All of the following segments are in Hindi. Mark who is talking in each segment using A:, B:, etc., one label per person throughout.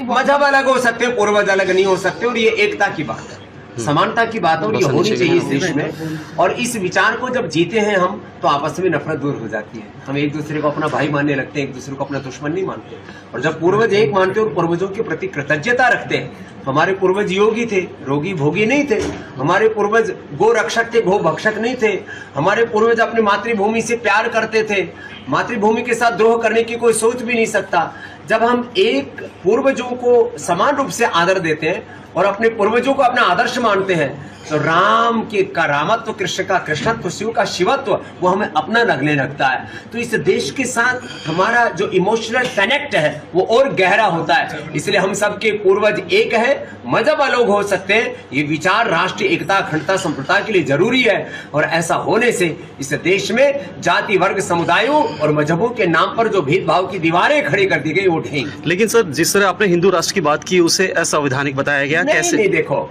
A: मजहब अलग हो सकते हैं, पूर्वज अलग नहीं हो सकते, और ये एकता की बात है, समानता की बात है, और ये होनी चाहिए इस देश में। और इस विचार को जब जीते हैं हम, तो आपस में नफरत दूर हो जाती है। हम एक दूसरे को अपना भाई मानने लगते हैं, एक दूसरे को अपना दुश्मन नहीं मानते। और जब पूर्वज एक मानते हैं और पूर्वजों के प्रति कृतज्ञता रखते हैं, हमारे पूर्वज योगी थे, रोगी भोगी नहीं थे। हमारे पूर्वज गो रक्षक थे, गो भक्षक नहीं थे। हमारे पूर्वज अपनी मातृभूमि से प्यार करते थे, मातृभूमि के साथ द्रोह करने की कोई सोच भी नहीं सकता। जब हम एक पूर्वजों को समान रूप से आदर देते हैं और अपने पूर्वजों को अपना आदर्श मानते हैं, तो राम की रामत्व, कृष्ण का कृष्णत्व, शिव का शिवत्व, वो हमें अपना लगने लगता है। तो इस देश के साथ हमारा जो इमोशनल कनेक्ट है वो और गहरा होता है। इसलिए हम सबके पूर्वज एक है, मजहब अलग हो सकते हैं, ये विचार राष्ट्रीय एकता, अखंडता, संप्रभुता के लिए जरूरी है। और ऐसा होने से इस देश में जाति, वर्ग, समुदायों और मजहबों के नाम पर जो भेदभाव की दीवारें खड़ी कर दी गई वो उठेंगी।
B: लेकिन सर, जिस तरह आपने हिंदू राष्ट्र की बात की, उसे असंवैधानिक बताया गया, कैसे?
A: नहीं, देखो,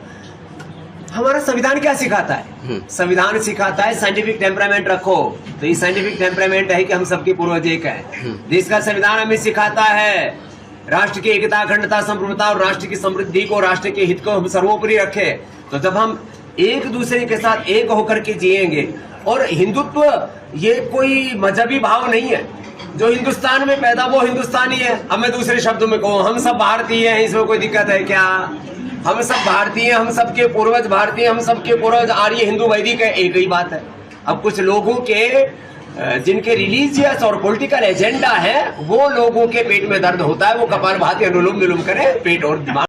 A: हमारा संविधान क्या सिखाता है? संविधान सिखाता है साइंटिफिक टेम्परामेंट रखो। तो ये साइंटिफिक टेम्परामेंट है कि हम सबके पूर्वज एक हैं। देश का संविधान हमें सिखाता है राष्ट्र की एकता, अखंडता, संप्रभुता और राष्ट्र की समृद्धि को, राष्ट्र के हित को हम सर्वोपरि रखें। तो जब हम एक दूसरे के साथ एक होकर के जिएंगे, और हिंदुत्व ये कोई मजहबी भाव नहीं है। जो हिंदुस्तान में पैदा वो हिंदुस्तानी है। अब मैं दूसरे शब्दों में कहूँ, हम सब भारतीय हैं, इसमें कोई दिक्कत है क्या? हम सब भारतीय, हम सबके पूर्वज भारतीय, हम सबके पूर्वज आर्य, हिंदू, वैदिक है, एक ही बात है। अब कुछ लोगों के जिनके रिलीजियस और पॉलिटिकल एजेंडा है, वो लोगों के पेट में दर्द होता है, वो कपालभाति अनुलोम विलोम करें, पेट और दिमाग